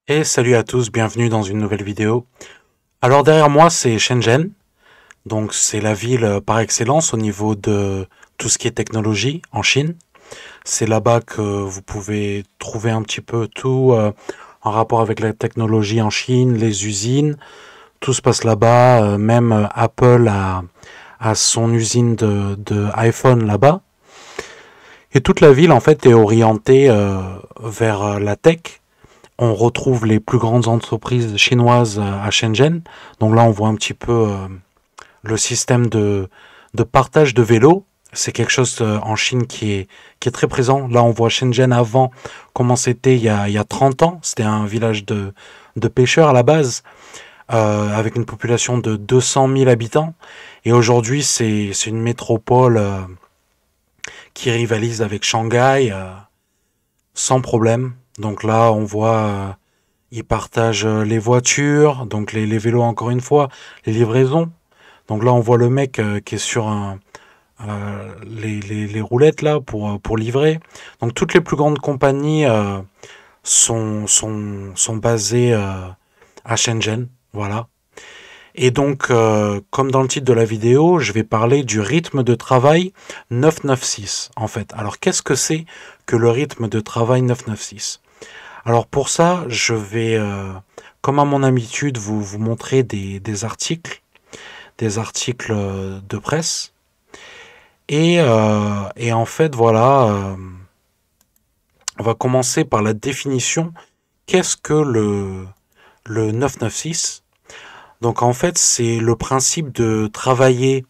Et salut à tous, bienvenue dans une nouvelle vidéo. Alors derrière moi c'est Shenzhen, donc c'est la ville par excellence au niveau de tout ce qui est technologie en Chine. C'est là-bas que vous pouvez trouver un petit peu tout en rapport avec la technologie en Chine, les usines, tout se passe là-bas, même Apple a son usine de iPhone là-bas. Et toute la ville en fait est orientée vers la tech. On retrouve les plus grandes entreprises chinoises à Shenzhen. Donc là, on voit un petit peu le système de partage de vélos. C'est quelque chose en Chine qui est très présent. Là, on voit Shenzhen avant comment c'était il y a 30 ans. C'était un village de pêcheurs à la base, avec une population de 200 000 habitants. Et aujourd'hui, c'est une métropole qui rivalise avec Shanghai sans problème. Donc là, on voit ils partagent les voitures, donc les vélos encore une fois, les livraisons. Donc là, on voit le mec qui est sur les roulettes là pour livrer. Donc toutes les plus grandes compagnies sont basées à Shenzhen, voilà. Et donc, comme dans le titre de la vidéo, je vais parler du rythme de travail 996, en fait. Alors, qu'est-ce que c'est que le rythme de travail 996? Alors pour ça, je vais, comme à mon habitude, vous montrer des articles de presse. Et en fait, voilà, on va commencer par la définition. Qu'est-ce que le 996? Donc en fait, c'est le principe de travailler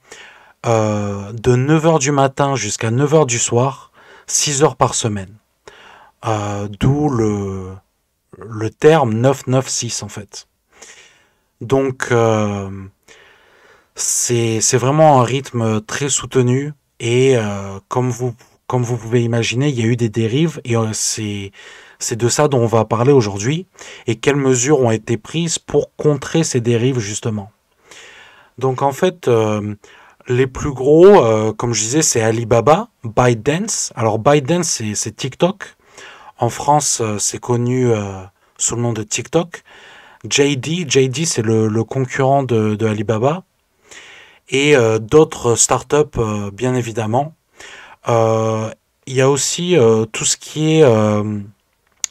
de 9 heures du matin jusqu'à 9 heures du soir, 6 heures par semaine. D'où le terme 996 en fait. Donc c'est vraiment un rythme très soutenu et comme vous pouvez imaginer, il y a eu des dérives et c'est de ça dont on va parler aujourd'hui et quelles mesures ont été prises pour contrer ces dérives justement. Donc en fait, les plus gros, comme je disais, c'est Alibaba, ByteDance. Alors ByteDance, c'est TikTok. En France, c'est connu sous le nom de TikTok. JD c'est le concurrent de Alibaba. Et d'autres startups, bien évidemment. Euh, Il y a aussi tout ce qui est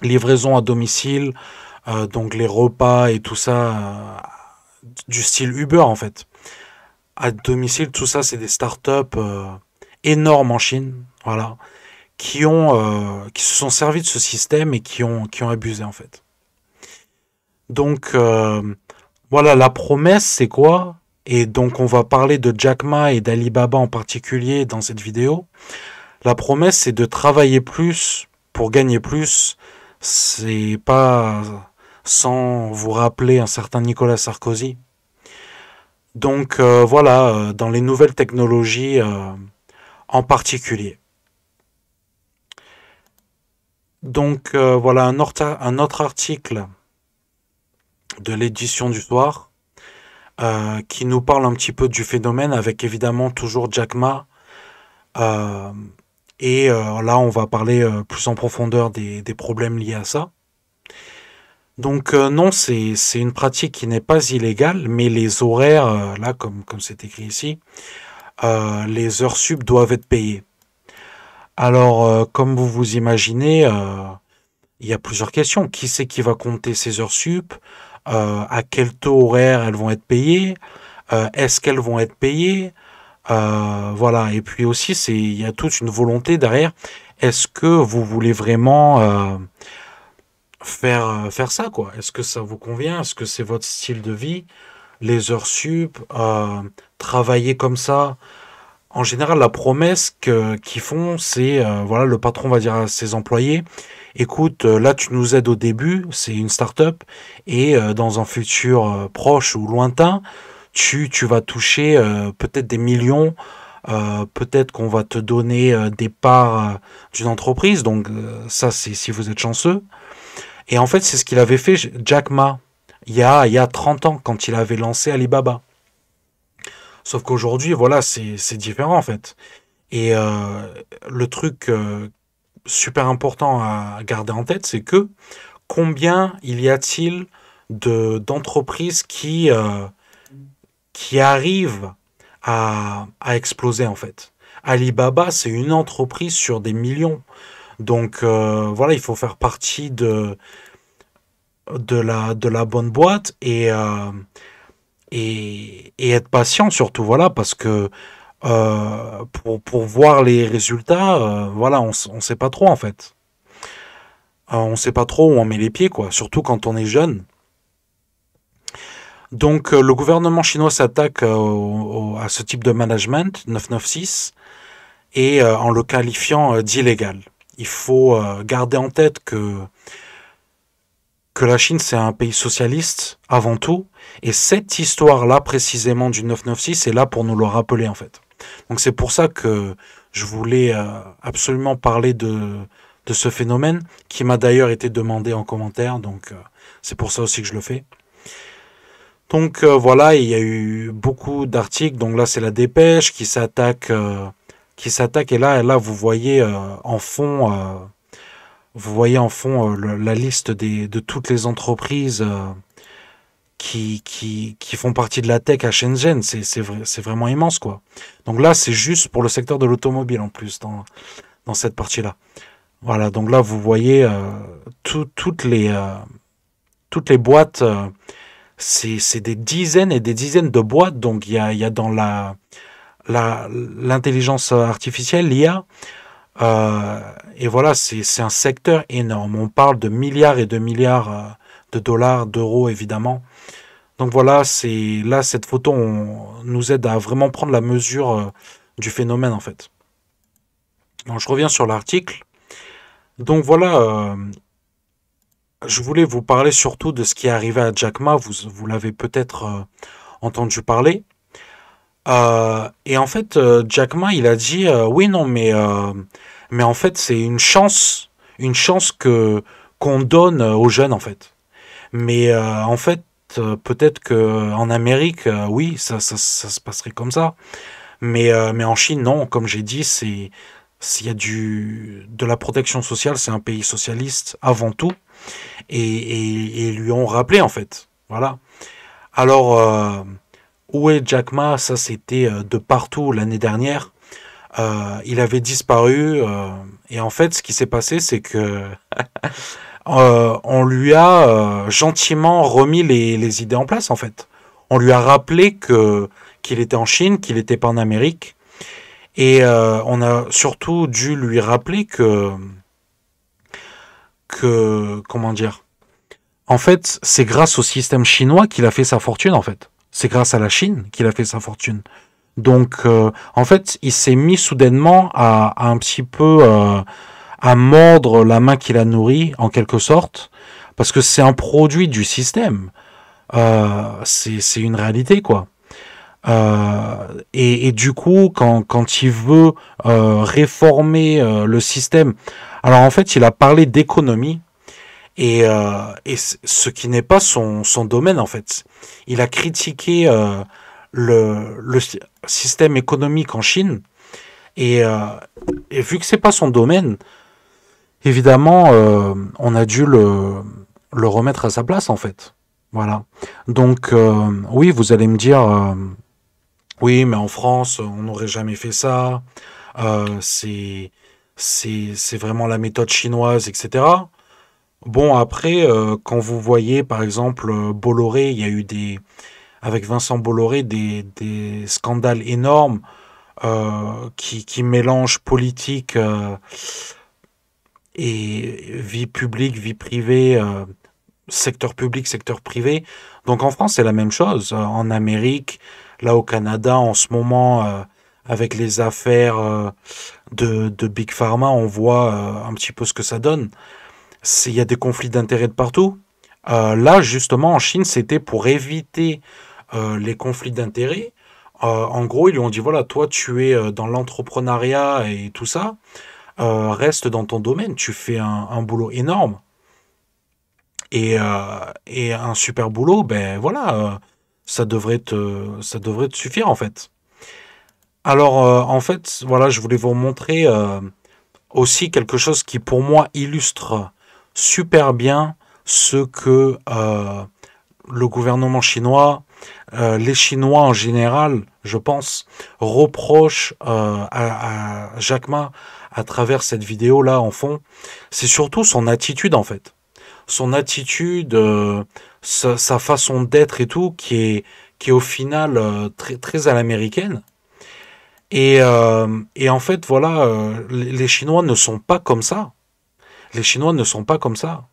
livraison à domicile, donc les repas et tout ça, du style Uber en fait. À domicile, tout ça, c'est des startups énormes en Chine, voilà, qui se sont servis de ce système et qui ont abusé en fait. Donc voilà, la promesse c'est quoi? Et donc on va parler de Jack Ma et d'Alibaba en particulier dans cette vidéo. La promesse c'est de travailler plus pour gagner plus. C'est pas sans vous rappeler un certain Nicolas Sarkozy. Donc voilà, dans les nouvelles technologies en particulier. Donc voilà un autre article de l'édition du soir qui nous parle un petit peu du phénomène avec évidemment toujours Jack Ma. Euh, et là, on va parler plus en profondeur des problèmes liés à ça. Donc non, c'est une pratique qui n'est pas illégale, mais les horaires, là, comme c'est écrit ici, les heures sup doivent être payées. Alors, comme vous vous imaginez, il y a plusieurs questions. Qui c'est qui va compter ces heures sup? À quel taux horaire elles vont être payées? Est-ce qu'elles vont être payées? Voilà. Et puis aussi, il y a toute une volonté derrière. Est-ce que vous voulez vraiment faire ça, quoi? Est-ce que ça vous convient? Est-ce que c'est votre style de vie? Les heures sup, travailler comme ça. En général, la promesse qu'ils font, c'est, voilà, le patron va dire à ses employés, écoute, là, tu nous aides au début, c'est une start-up, et dans un futur proche ou lointain, tu vas toucher peut-être des millions, peut-être qu'on va te donner des parts d'une entreprise, donc ça, c'est si vous êtes chanceux. Et en fait, c'est ce qu'il avait fait Jack Ma il y a 30 ans, quand il avait lancé Alibaba. Sauf qu'aujourd'hui, voilà, c'est différent en fait. Et le truc super important à garder en tête, c'est que combien il y a-t-il d'entreprises qui arrivent à exploser en fait. Alibaba, c'est une entreprise sur des millions. Donc voilà, il faut faire partie de la bonne boîte et être patient surtout, voilà, parce que pour voir les résultats, voilà, on sait pas trop en fait. On sait pas trop où on met les pieds, quoi, surtout quand on est jeune. Donc le gouvernement chinois s'attaque à ce type de management, 996, et en le qualifiant d'illégal. Il faut garder en tête que la Chine, c'est un pays socialiste avant tout, et cette histoire-là précisément du 996 est là pour nous le rappeler en fait. Donc c'est pour ça que je voulais absolument parler de ce phénomène, qui m'a d'ailleurs été demandé en commentaire, donc c'est pour ça aussi que je le fais. Donc voilà, il y a eu beaucoup d'articles. Donc là, c'est la Dépêche qui s'attaque. Et là, vous voyez en fond la liste de toutes les entreprises qui font partie de la tech à Shenzhen. C'est vraiment immense, quoi. Donc là, c'est juste pour le secteur de l'automobile en plus dans cette partie-là. Voilà. Donc là, vous voyez toutes les boîtes. C'est des dizaines et des dizaines de boîtes. Donc il y a dans l'intelligence artificielle, l'IA. Et voilà, c'est un secteur énorme. On parle de milliards et de milliards de dollars, d'euros évidemment. Donc voilà, c'est là cette photo nous aide à vraiment prendre la mesure du phénomène en fait. Donc je reviens sur l'article. Donc voilà, je voulais vous parler surtout de ce qui est arrivé à Jack Ma. Vous l'avez peut-être entendu parler. Et en fait, Jack Ma, il a dit oui, non, mais en fait, c'est une chance que qu'on donne aux jeunes en fait. Mais en fait, peut-être que en Amérique, oui, ça se passerait comme ça. Mais en Chine, non. Comme j'ai dit, s'il y a de la protection sociale, c'est un pays socialiste avant tout. Et ils lui ont rappelé en fait. Voilà. Alors, où est Jack Ma? Ça, c'était de partout l'année dernière. Il avait disparu. Et en fait, ce qui s'est passé, c'est que on lui a gentiment remis les idées en place, en fait. On lui a rappelé qu'il était en Chine, qu'il n'était pas en Amérique. Et on a surtout dû lui rappeler comment dire, en fait, c'est grâce au système chinois qu'il a fait sa fortune, en fait. C'est grâce à la Chine qu'il a fait sa fortune. Donc, en fait, il s'est mis soudainement à un petit peu à mordre la main qu'il a nourrie, en quelque sorte, parce que c'est un produit du système. C'est une réalité, quoi. Et du coup, quand il veut réformer le système, alors en fait, il a parlé d'économie, et ce qui n'est pas son domaine, en fait. Il a critiqué le système économique en Chine, et, euh, et vu que c'est pas son domaine, évidemment, on a dû le remettre à sa place, en fait. Voilà. Donc, oui, vous allez me dire, oui, mais en France, on n'aurait jamais fait ça. C'est c'est vraiment la méthode chinoise, etc. Bon, après, quand vous voyez, par exemple, Bolloré, il y a eu avec Vincent Bolloré, des scandales énormes qui mélangent politique et vie publique, vie privée, secteur public, secteur privé. Donc en France, c'est la même chose. En Amérique, là au Canada, en ce moment, avec les affaires de Big Pharma, on voit un petit peu ce que ça donne. Il y a des conflits d'intérêts de partout. Là, justement, en Chine, c'était pour éviter les conflits d'intérêts. En gros, ils lui ont dit, voilà, toi, tu es dans l'entrepreneuriat et tout ça, reste dans ton domaine, tu fais un boulot énorme et un super boulot, ben voilà, ça devrait te suffire en fait. Alors, en fait, voilà, je voulais vous montrer aussi quelque chose qui pour moi illustre super bien ce que le gouvernement chinois, les Chinois en général, je pense, reprochent à Jack Ma à travers cette vidéo-là en fond, c'est surtout son attitude en fait. Son attitude, sa façon d'être et tout, qui est au final très, très à l'américaine. Et en fait, voilà, les Chinois ne sont pas comme ça. Les Chinois ne sont pas comme ça.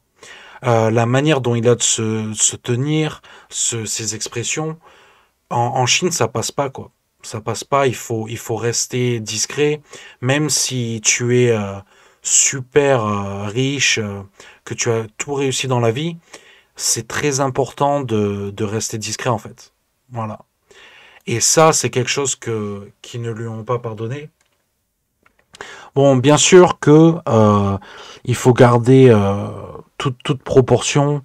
La manière dont il a de se tenir, ses expressions, en Chine, ça passe pas, quoi. Ça passe pas, il faut rester discret, même si tu es super riche, que tu as tout réussi dans la vie, c'est très important de rester discret, en fait. Voilà. Et ça, c'est quelque chose qui ne lui ont pas pardonné. Bon, bien sûr que il faut garder toute proportion.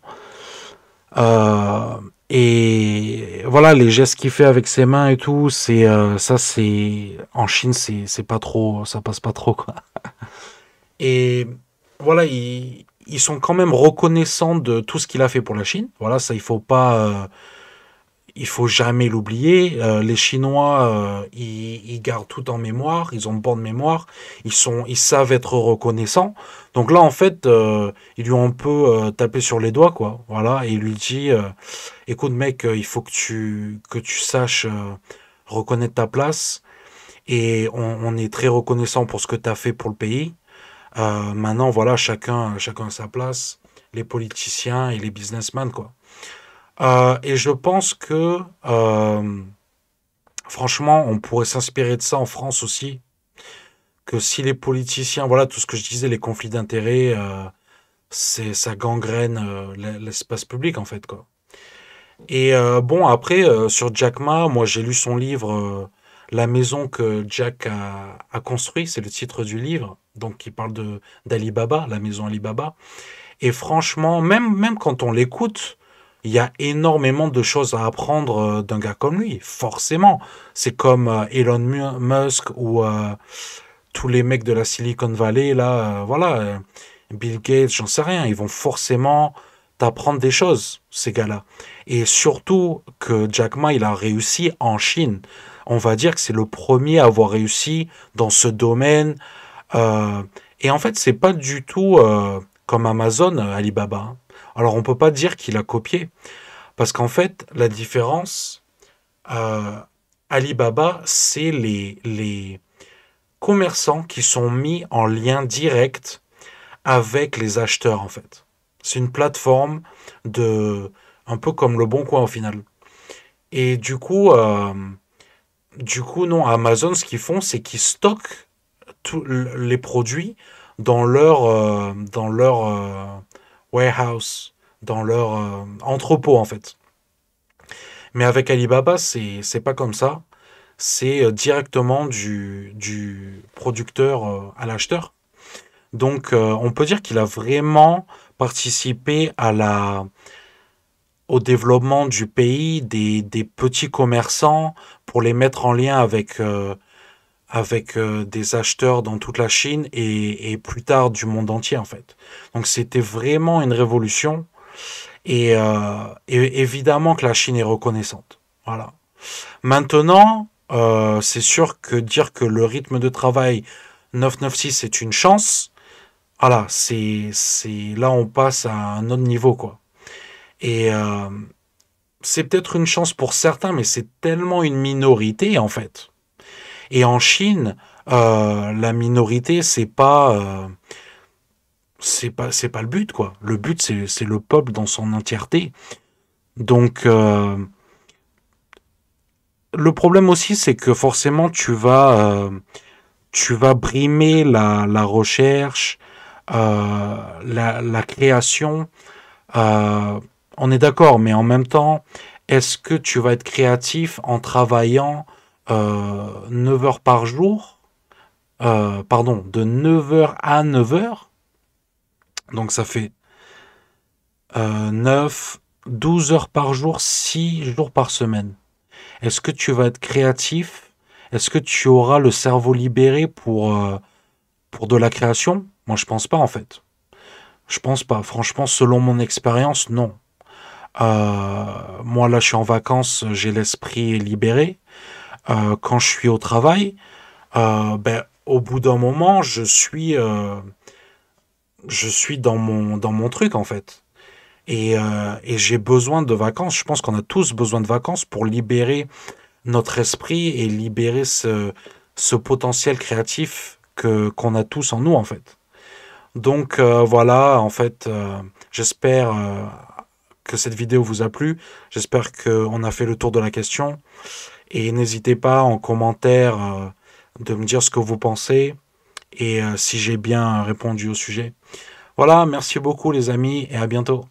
Euh, et voilà, les gestes qu'il fait avec ses mains et tout, c'est en Chine, c'est pas trop, ça passe pas trop quoi. Et voilà, ils sont quand même reconnaissants de tout ce qu'il a fait pour la Chine. Voilà, ça il faut jamais l'oublier. Les Chinois, ils gardent tout en mémoire, ils ont bonne mémoire, ils savent être reconnaissants. Donc là, en fait, ils lui ont un peu tapé sur les doigts, quoi. Voilà, et il lui dit, écoute, mec, il faut que tu saches reconnaître ta place. Et on est très reconnaissant pour ce que tu as fait pour le pays. Maintenant, voilà, chacun a sa place, les politiciens et les businessmen, quoi. Et je pense que, franchement, on pourrait s'inspirer de ça en France aussi. Que si les politiciens, voilà, tout ce que je disais, les conflits d'intérêts, ça gangrène l'espace public, en fait, quoi. Et bon, après, sur Jack Ma, moi, j'ai lu son livre La maison que Jack a construit, c'est le titre du livre. Donc, il parle d'Ali Baba, la maison Ali Baba. Et franchement, même quand on l'écoute, il y a énormément de choses à apprendre d'un gars comme lui, forcément. C'est comme Elon Musk ou tous les mecs de la Silicon Valley, là, voilà, Bill Gates, j'en sais rien, ils vont forcément t'apprendre des choses, ces gars-là. Et surtout que Jack Ma, il a réussi en Chine. On va dire que c'est le premier à avoir réussi dans ce domaine. Euh, et en fait, c'est pas du tout comme Amazon, Alibaba, hein. Alors, on peut pas dire qu'il a copié, parce qu'en fait, la différence, euh, Alibaba, c'est les commerçants qui sont mis en lien direct avec les acheteurs, en fait. C'est une plateforme de, un peu comme le Bon Coin au final. Et du coup, non, Amazon, ce qu'ils font, c'est qu'ils stockent tous les produits dans leur warehouse, dans leur entrepôt en fait. Mais avec Alibaba, c'est pas comme ça. C'est directement du producteur à l'acheteur. Donc, on peut dire qu'il a vraiment participé au développement du pays, des petits commerçants pour les mettre en lien avec des acheteurs dans toute la Chine et plus tard du monde entier en fait. Donc c'était vraiment une révolution et évidemment que la Chine est reconnaissante. Voilà. Maintenant, c'est sûr que dire que le rythme de travail 996 est une chance, voilà, c'est là on passe à un autre niveau quoi. Et c'est peut-être une chance pour certains, mais c'est tellement une minorité en fait. Et en Chine, la minorité, c'est pas le but, quoi. Le but, c'est le peuple dans son entièreté. Donc, le problème aussi, c'est que forcément, tu vas brimer la recherche, la création. Euh, on est d'accord, mais en même temps, est-ce que tu vas être créatif en travaillant 9 heures par jour? Pardon, de 9 heures à 9 heures. Donc ça fait 9, 12 heures par jour, 6 jours par semaine. Est-ce que tu vas être créatif? Est-ce que tu auras le cerveau libéré pour de la création? Moi, je pense pas en fait. Je pense pas. Franchement, selon mon expérience, non. Moi, là, je suis en vacances, j'ai l'esprit libéré. Quand je suis au travail, ben, au bout d'un moment, je suis dans mon truc, en fait. Et j'ai besoin de vacances. Je pense qu'on a tous besoin de vacances pour libérer notre esprit et libérer ce potentiel créatif qu'on a tous en nous, en fait. Donc voilà, en fait, j'espère que cette vidéo vous a plu. J'espère qu'on a fait le tour de la question. Et n'hésitez pas en commentaire de me dire ce que vous pensez et si j'ai bien répondu au sujet. Voilà, merci beaucoup les amis et à bientôt.